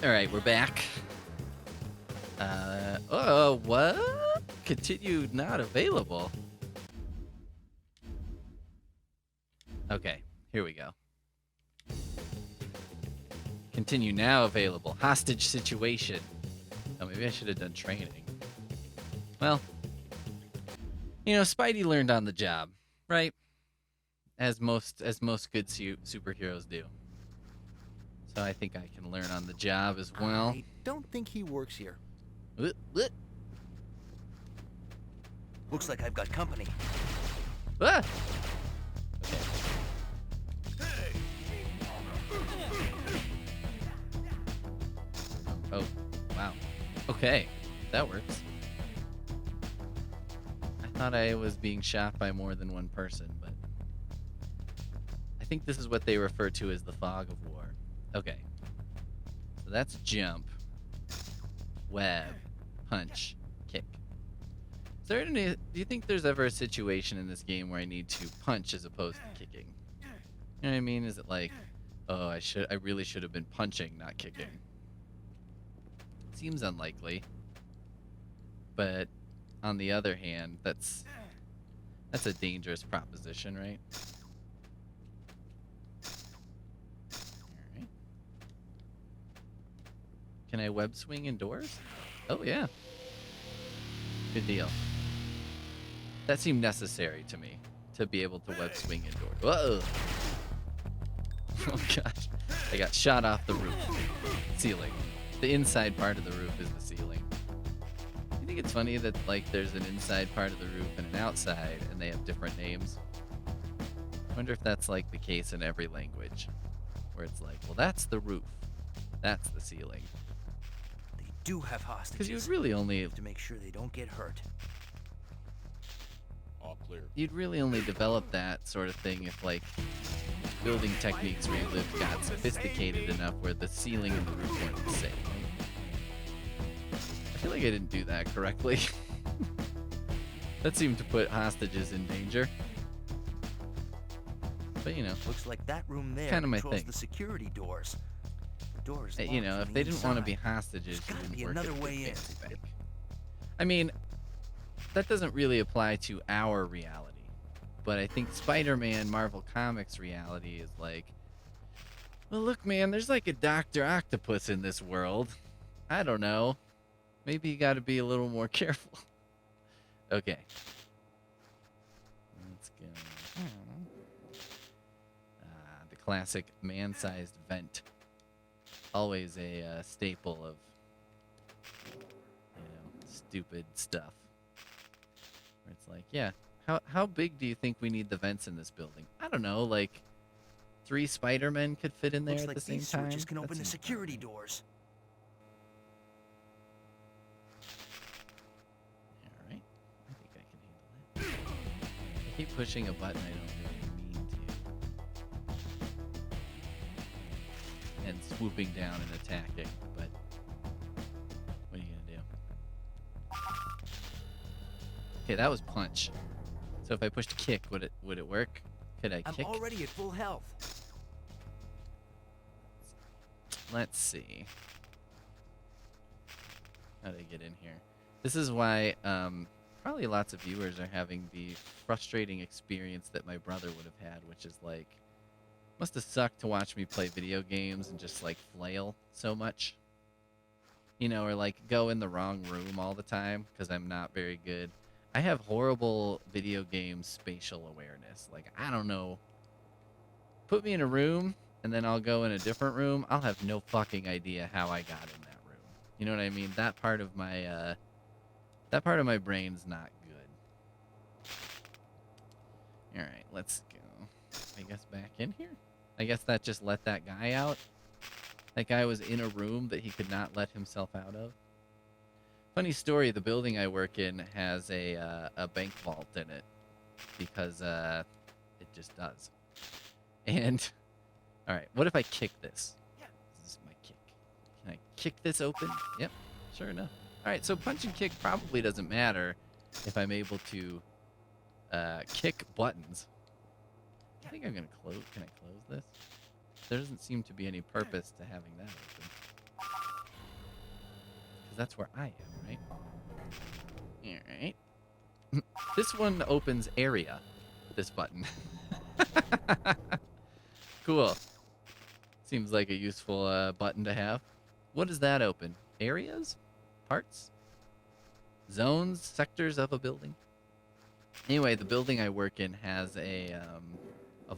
Alright, we're back. Oh, what? Continue not available. Okay, here we go. Continue now available. Hostage situation. Oh, maybe I should have done training. Well, you know, Spidey learned on the job, right? As most good superheroes do. So I think I can learn on the job as well. I don't think he works here. What? Looks like I've got company. Ah! Oh, wow. Okay, that works. I thought I was being shot by more than one person, but I think this is what they refer to as the fog of war. Okay. So that's jump, web, punch, kick. Is there any, do you think there's ever a situation in this game where I need to punch as opposed to kicking? You know what I mean? Is it like, oh, I really should have been punching, not kicking? Seems unlikely. But on the other hand, that's a dangerous proposition, right? Alright. Can I web swing indoors? Oh yeah. Good deal. That seemed necessary to me, to be able to web swing indoors. Whoa! Oh gosh. I got shot off the roof. Ceiling. The inside part of the roof is the ceiling. You think it's funny that, like, there's an inside part of the roof and an outside, and they have different names? I wonder if that's, like, the case in every language. Where it's like, well, that's the roof. That's the ceiling. They do have hostages. Because you'd really only... to make sure they don't get hurt. All clear. You'd really only develop that sort of thing if, like, building techniques where you lived got sophisticated enough where the ceiling and the roof weren't the same. I feel like I didn't do that correctly. That seemed to put hostages in danger. But, you know. Looks like that room there Kinda my controls thing. the security doors. The doors. You know, if they didn't want to be hostages, There's you gotta didn't be work another at a way big in. fancy bank. I mean, that doesn't really apply to our reality. But I think Spider-Man Marvel Comics reality is like, well, look, man, there's like a Dr. Octopus in this world. I don't know. Maybe you got to be a little more careful. Okay. Let's go. The classic man-sized vent. Always a staple of, you know, stupid stuff. Where it's like, yeah, how big do you think we need the vents in this building? I don't know, like 3 Spider-Men could fit in there Looks at like the same these time. switches can That open the seems security fine. doors. Alright. I think I can handle it. I keep pushing a button I don't really mean to. And swooping down and attacking, but what are you gonna do? Okay, that was punch. So if I pushed kick, would it work? Could I I'm kick? already at full health. Let's see. How do I get in here? This is why probably lots of viewers are having the frustrating experience that my brother would have had, which is like, must have sucked to watch me play video games and just like flail so much. You know, or like go in the wrong room all the time because I'm not very good. I have horrible video game spatial awareness. Like, I don't know. Put me in a room, and then I'll go in a different room. I'll have no fucking idea how I got in that room. You know what I mean? That part of my brain's not good. All right, let's go. I guess back in here? I guess that just let that guy out. That guy was in a room that he could not let himself out of. Funny story, the building I work in has a bank vault in it because it just does. And, all right, what if I kick this? This is my kick. Can I kick this open? Yep, sure enough. All right, so punch and kick probably doesn't matter if I'm able to kick buttons. I think I'm going to close. Can I close this? There doesn't seem to be any purpose to having that open. that's where I am, right? All right. This one opens area. This button. Cool. Seems like a useful button to have. What does that open? Areas? Parts? Zones? Sectors of a building? Anyway, the building I work in has a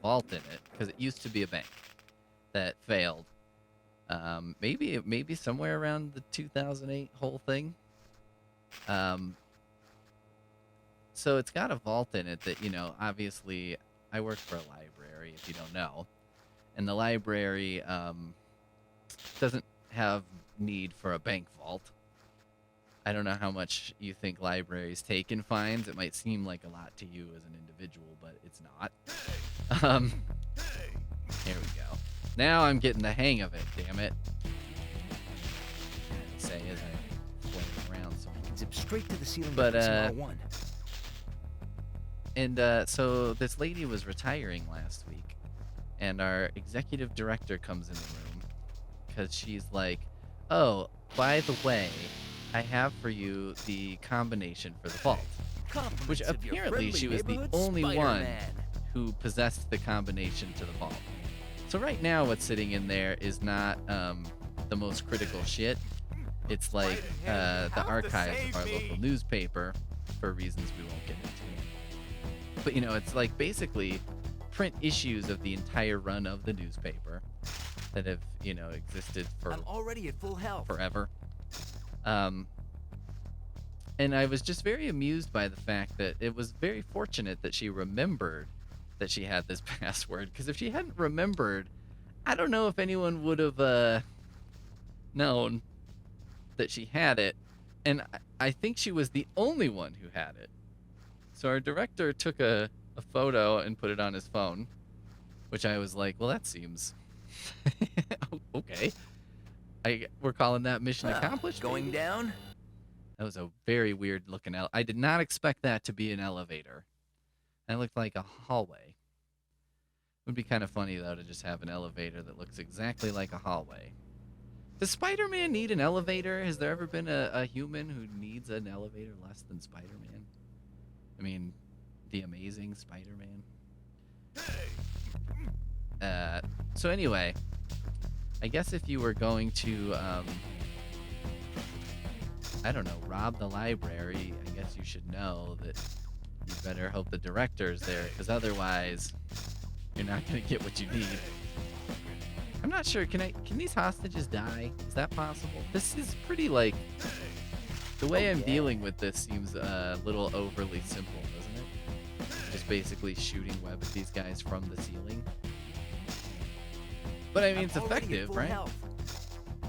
vault in it because it used to be a bank that failed. Maybe somewhere around the 2008 whole thing. So it's got a vault in it that, you know, obviously I work for a library, if you don't know. And the library doesn't have need for a bank vault. I don't know how much you think libraries take in fines. It might seem like a lot to you as an individual, but it's not. Here we go. Now I'm getting the hang of it, damn it. Say as I float around so much. Zip straight to the ceiling. But, one. And so this lady was retiring last week, and our executive director comes in the room because she's like, oh, by the way, I have for you the combination for the vault. Which apparently she was the only one who possessed the combination to the vault. So right now what's sitting in there is not the most critical shit. It's like the archives of our local newspaper for reasons we won't get into. But, you know, it's like basically print issues of the entire run of the newspaper that have, you know, existed for I'm already at full health. forever. And I was just very amused by the fact that it was very fortunate that she remembered that she had this password. Because if she hadn't remembered, I don't know if anyone would have known that she had it. And I think she was the only one who had it. So our director took a photo and put it on his phone, which I was like, well, that seems okay. We're calling that mission accomplished. Going maybe? down? That was a very weird looking I did not expect that to be an elevator. That looked like a hallway. It would be kind of funny, though, to just have an elevator that looks exactly like a hallway. Does Spider-Man need an elevator? Has there ever been a human who needs an elevator less than Spider-Man? I mean, the Amazing Spider-Man. So anyway, I guess if you were going to, I don't know, rob the library, I guess you should know that you better hope the director's there, because otherwise, you're not going to get what you need. I'm not sure, can these hostages die? Is that possible? This is pretty, like, the way I'm dealing with this seems a little overly simple, doesn't it? Just basically shooting web at these guys from the ceiling. But I mean, it's effective, right?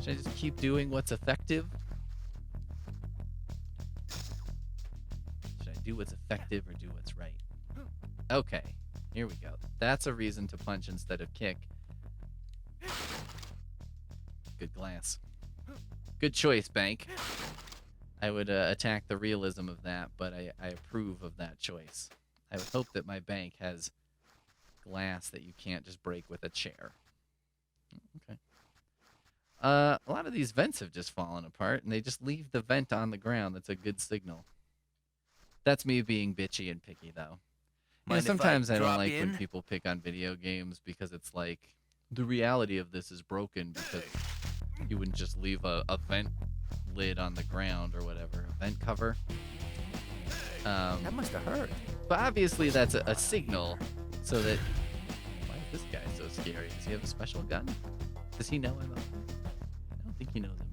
Should I just keep doing what's effective? Should I do what's effective or do what's right? Okay, here we go. That's a reason to punch instead of kick. Good glass. Good choice, bank. I would attack the realism of that, but I approve of that choice. I would hope that my bank has glass that you can't just break with a chair. Okay. A lot of these vents have just fallen apart, and they just leave the vent on the ground. That's a good signal. That's me being bitchy and picky, though. You know, sometimes I don't like when people pick on video games because it's like, the reality of this is broken because you wouldn't just leave a vent lid on the ground or whatever, a vent cover. That must have hurt. But obviously that's a signal so that... Why is this guy so scary? Does he have a special gun? Does he know I'm up here? I don't think he knows I'm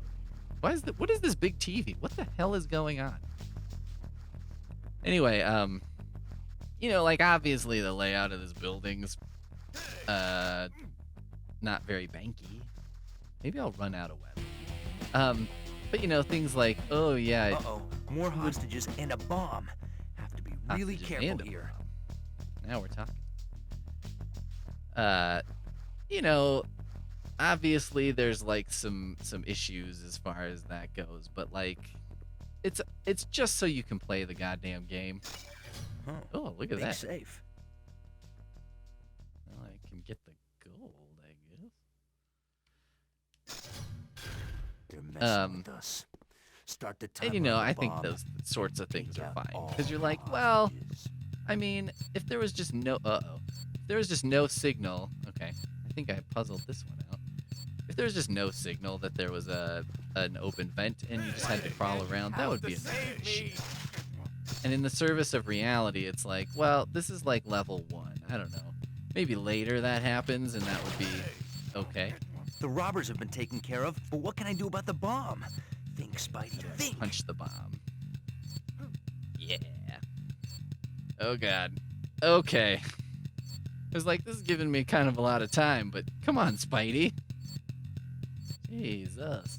up here. What is this big TV? What the hell is going on? Anyway, you know, like, obviously the layout of this building's not very banky. Maybe I'll run out of web. But, you know, things like, oh, yeah. Uh-oh. More hostages and a bomb. Have to be really careful here. Now we're talking. You know, obviously there's, like, some issues as far as that goes. But, like, it's just so you can play the goddamn game. Oh, look at that. Safe. Well, I can get the gold, I guess. They're messing with us. Start the And timer on I the think bomb. those sorts of things Take are out fine. all Because you're the like, well, hostages. I mean, if there was just no... If there was just no signal... Okay, I think I puzzled this one out. If there was just no signal that there was an open vent and you just had to crawl around, that would be annoying shit. And in the service of reality, it's like, well, this is like level 1. I don't know. Maybe later that happens and that would be okay. The robbers have been taken care of, but what can I do about the bomb? Think, Spidey, think. Punch the bomb. Yeah. Oh, God. Okay. I was like, this is giving me kind of a lot of time, but come on, Spidey. Jesus.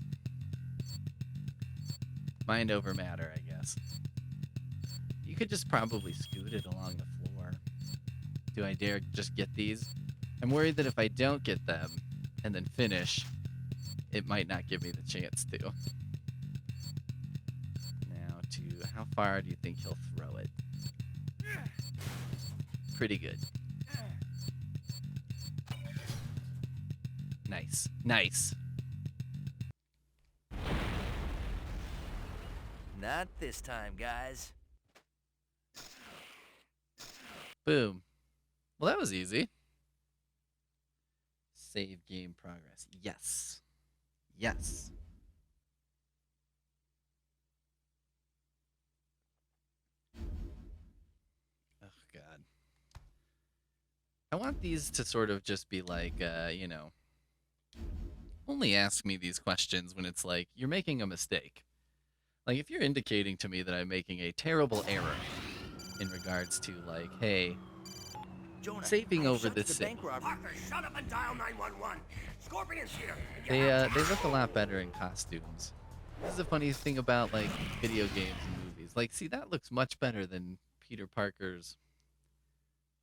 Mind over matter, I guess. You could just probably scoot it along the floor. Do I dare just get these? I'm worried that if I don't get them and then finish, it might not give me the chance to. Now to how far do you think he'll throw it? Pretty good. Nice. Nice. Not this time, guys. Boom. Well, that was easy. Save game progress. Yes. Yes. Oh, God. I want these to sort of just be like, only ask me these questions when it's like, you're making a mistake. Like, if you're indicating to me that I'm making a terrible error in regards to, like, hey, Jonah, saving over shut this the city. bank robbery. Parker, shut up and dial 911. Scorpion's here. They look a lot better in costumes. This is the funniest thing about, like, video games and movies. Like, see, that looks much better than Peter Parker's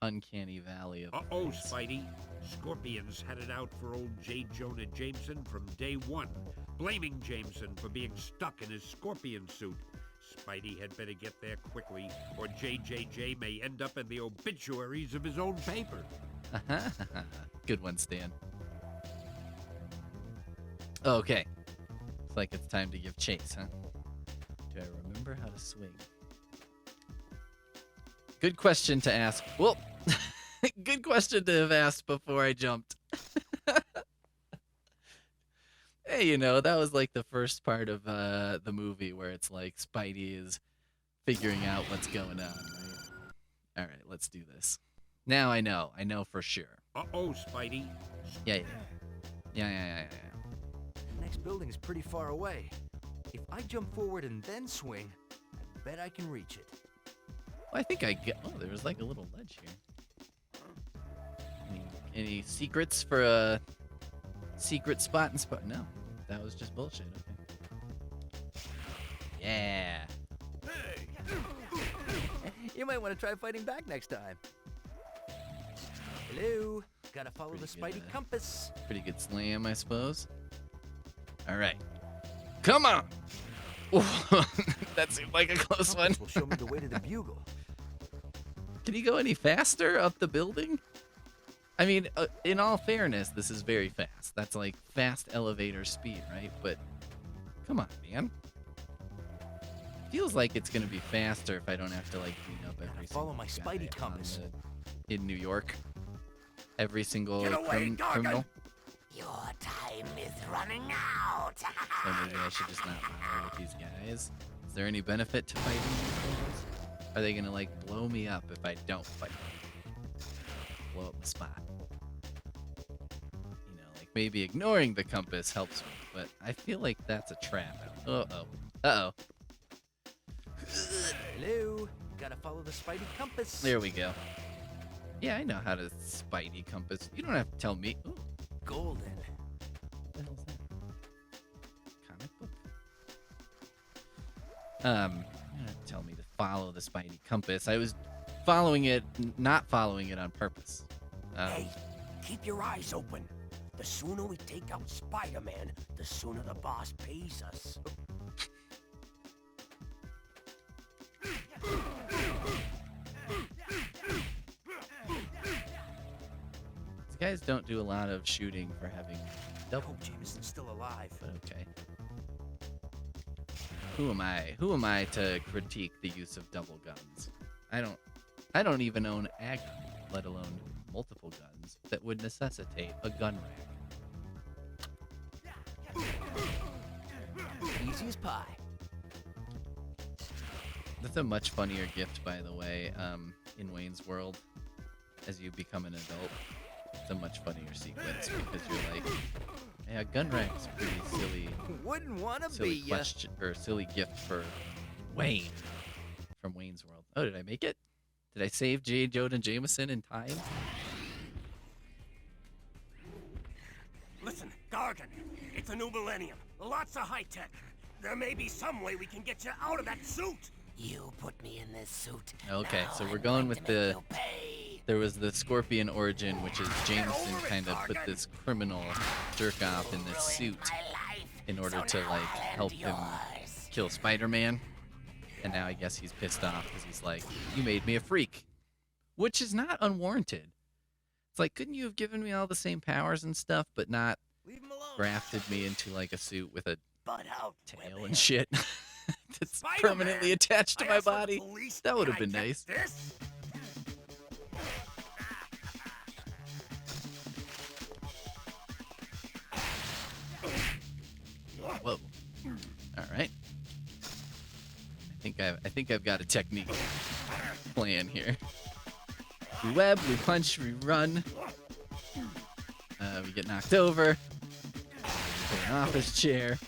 uncanny valley of Uh-oh, things. Spidey. Scorpions had it out for old J. Jonah Jameson from day one, blaming Jameson for being stuck in his scorpion suit. Spidey had better get there quickly, or JJJ may end up in the obituaries of his own paper. Good one, Stan. Okay. Looks like it's time to give chase, huh? Do I remember how to swing? Good question to ask. Well, good question to have asked before I jumped. Hey, that was like the first part of the movie where it's like Spidey is figuring out what's going on, right? All right, let's do this. Now I know. I know for sure. Uh-oh, Spidey. Yeah. Next building is pretty far away. If I jump forward and then swing, I bet I can reach it. Well, I think I get. Oh, there was like a little ledge here. Any secrets for a secret spot and spot? No, that was just bullshit. Okay. Yeah. You might want to try fighting back next time. Hello. Gotta follow the Pretty Spidey good, compass. Pretty good slam, I suppose. All right. Come on. Ooh, that seemed like a close one. Compass will show me the way to the bugle. Can he go any faster up the building? I mean, in all fairness, this is very fast. That's like fast elevator speed, right? But come on, man. Feels like it's gonna be faster if I don't have to like clean up every Follow single my guy Spidey compass. in New York. Every single Get away, criminal. Your time is running out. So maybe I should just not bother with these guys. Is there any benefit to fighting these guys? Are they gonna like blow me up if I don't fight them? Blow up the spot. Like maybe ignoring the compass helps me, but I feel like that's a trap. Uh-oh. Hello. Gotta follow the Spidey compass. There we go. Yeah, I know how to Spidey compass. You don't have to tell me. Ooh, Golden. what the hell's that? Comic book? You don't have to tell me to follow the Spidey compass. I was following it, not following it on purpose. Hey, keep your eyes open. The sooner we take out Spider-Man, the sooner the boss pays us. These guys don't do a lot of shooting for having I double, hope Jameson's still alive. but okay. Who am I? Who am I to critique the use of double guns? I don't even own a gun, let alone multiple guns that would necessitate a gun rack. Easy as pie. That's a much funnier gift, by the way, in Wayne's World. As you become an adult, it's a much funnier sequence because you're like, yeah, gun rack's a pretty silly, Wouldn't wanna silly be ya. question or silly gift for Wayne from Wayne's World. Oh, did I make it? Did I save J. Jonah Jameson in time? Listen, Gargan, it's a new millennium. Lots of high tech. There may be some way we can get you out of that suit. You put me in this suit. Okay, Now so we're I'm going going with to make the. you pay. There was the Scorpion origin, which is Jameson kind of put this criminal jerk off in this suit in order to like help him kill Spider-Man. And now I guess he's pissed off because he's like, you made me a freak. Which is not unwarranted. It's like, couldn't you have given me all the same powers and stuff, but not Leave him alone. grafted me into like a suit with a Butt out, tail Webhead. and shit that's Spider-Man! permanently attached to I my asked the body? police, That would can have been I get nice. This? Whoa. All right. I think I've got a technique plan here. We web, we punch, we run. We get knocked over. Put an office chair.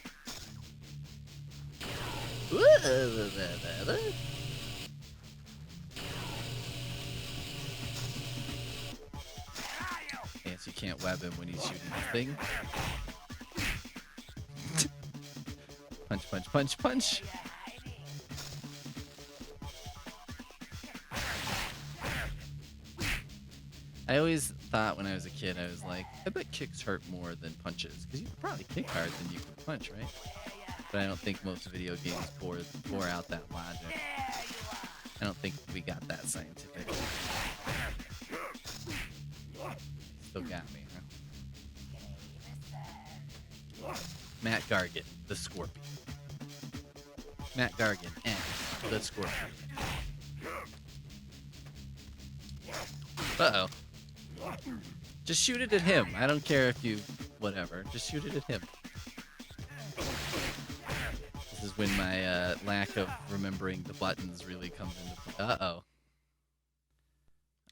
Yes, you can't web him when he's shooting the thing. Punch, punch, punch, punch. I always thought when I was a kid, I was like, I bet kicks hurt more than punches. Because you can probably kick hard than you can punch, right? But I don't think most video games bore out that logic. I don't think we got that scientific. Still got me, huh? Matt Gargan, the Scorpion. Matt Gargan and the Scorpion. Uh-oh. Just shoot it at him. I don't care if you... whatever. Just shoot it at him. This is when my lack of remembering the buttons really comes into play. Uh-oh.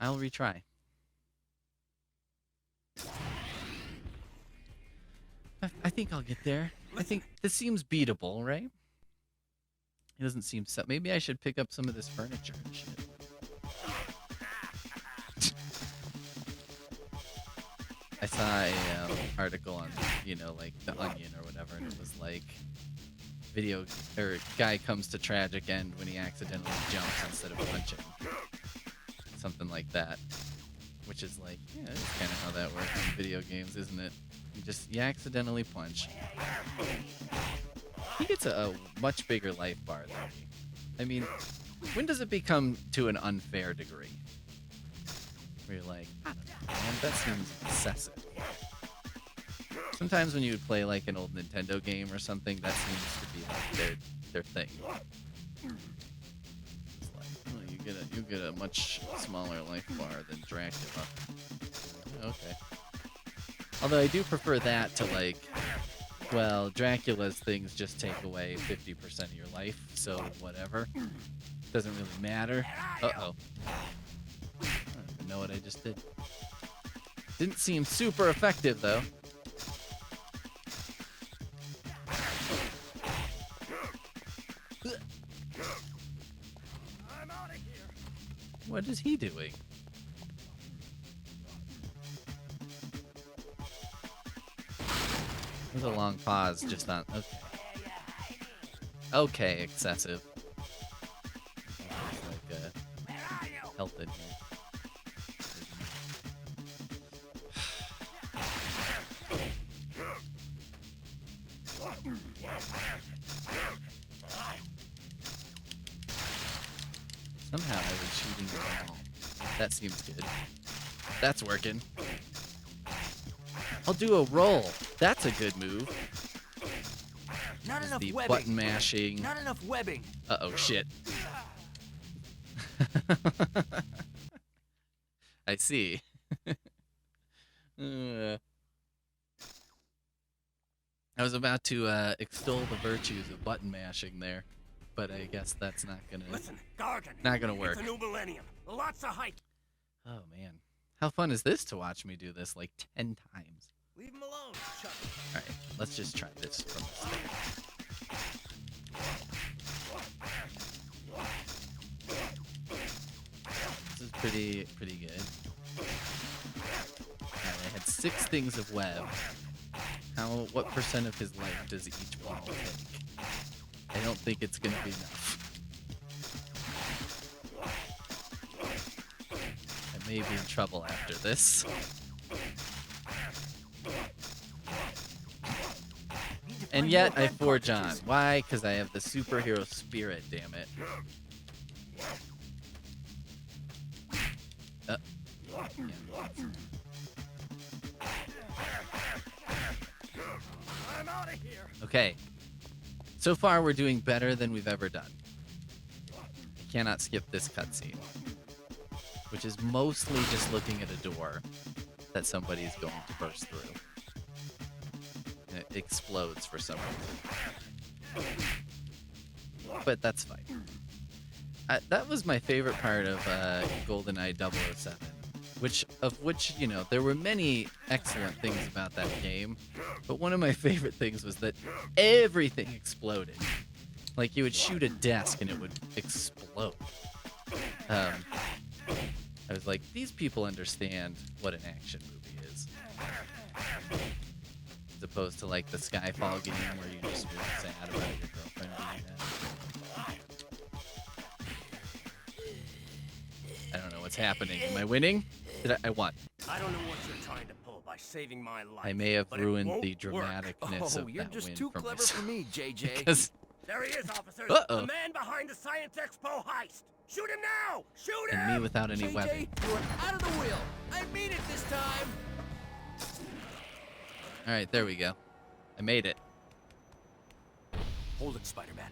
I'll retry. I think I'll get there. I think this seems beatable, right? It doesn't seem so... Maybe I should pick up some of this furniture and shit. I saw a article on, you know, like The Onion or whatever, and it was like guy comes to tragic end when he accidentally jumps instead of punching. Something like that. Which is like, yeah, that's kind of how that works in video games, isn't it? You accidentally punch. He gets a much bigger life bar than me. I mean, when does it become to an unfair degree? Where you're like, I don't know, man, that seems excessive. Sometimes when you would play like an old Nintendo game or something, that seems to be like their thing. It's like, oh, you get a much smaller life bar than Dracula. Okay. Although I do prefer that to like, well, Dracula's things just take away 50% of your life, so whatever. Doesn't really matter. Uh-oh. I don't even know what I just did. Didn't seem super effective, though. I'm out of here. What is he doing? There's a long pause just on... Okay. Okay, excessive. There's like health in here. Somehow I was shooting the ball. That seems good. That's working. I'll do a roll. That's a good move. Not is enough the webbing. button mashing. Not enough webbing. Uh-oh, shit. I see. I was about to extol the virtues of button mashing there, but I guess that's not gonna work. It's a new millennium. Lots of hype. Oh man, how fun is this to watch me do this like 10 times? Leave him alone, Chuck. All right, let's just try this from the start. This is pretty good. Alright, I had 6 things of web. What percent of his life does each ball take? I don't think it's gonna be enough. I may be in trouble after this. And yet I forge on. Why? Because I have the superhero spirit, damn it. Yeah. I'm out of here. Okay. So far, we're doing better than we've ever done. I cannot skip this cutscene, which is mostly just looking at a door that somebody is going to burst through. And it explodes for some reason. But that's fine. That was my favorite part of GoldenEye 007. Which, you know, there were many excellent things about that game, but one of my favorite things was that everything exploded. Like, you would shoot a desk and it would explode. I was like, these people understand what an action movie is. As opposed to, like, the Skyfall game where you're just really sad about your girlfriend doing that. I don't know what's happening. Am I winning? I won. I don't know what you're trying to pull by saving my life. I may have but it ruined won't the work. dramaticness of You're that just win too for clever myself. for me, JJ. Because There he is, officers. Uh-oh. The man behind the Science Expo heist. Shoot him now! Shoot him! and me without any JJ, webbing. you are out of the wheel. I mean it this time. All right, there we go. I made it. Hold it, Spider-Man.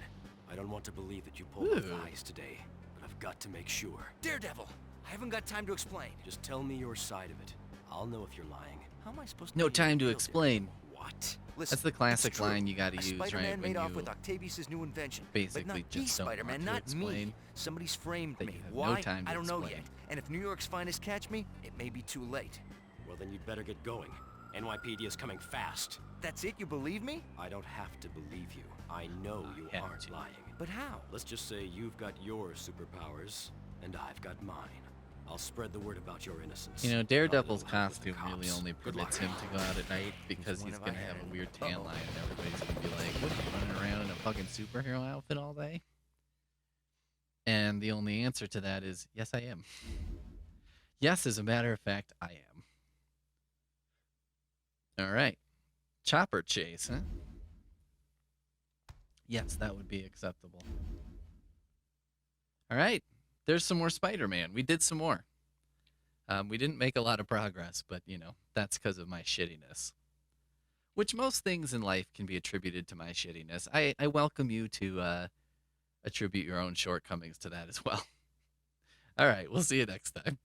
I don't want to believe that you pulled off the Ooh. heist today, but I've got to make sure. Daredevil, I haven't got time to explain. Just tell me your side of it. I'll know if you're lying. How am I supposed to No know time to you're real, explain. Daredevil? What? That's the classic it's true. line you gotta use, right? Spider-Man When made off you with Octavius' new invention. basically but not just me, don't want Spider-Man, to not explain me. Somebody's framed that me. you have no Why? time to I don't know explain. yet. And if New York's finest catch me, it may be too late. Well, then you'd better get going. NYPD is coming fast. That's it? You believe me? I don't have to believe you. I know you have aren't to. lying. But how? Let's just say you've got your superpowers, and I've got mine. I'll spread the word about your innocence. You know, I'll Daredevil's little help with the costume really cops. only Good luck. permits him to go out at night because one he's have I gonna have had? a weird tan Uh-oh. line and everybody's gonna be like, "What are you running around in a fucking superhero outfit all day?" And the only answer to that is yes, I am. Yes, as a matter of fact, I am. All right, chopper chase, huh? Yes, that would be acceptable. All right, there's some more Spider-Man. We did some more. We didn't make a lot of progress, but, you know, that's because of my shittiness. Which most things in life can be attributed to my shittiness. I welcome you to attribute your own shortcomings to that as well. All right, we'll see you next time.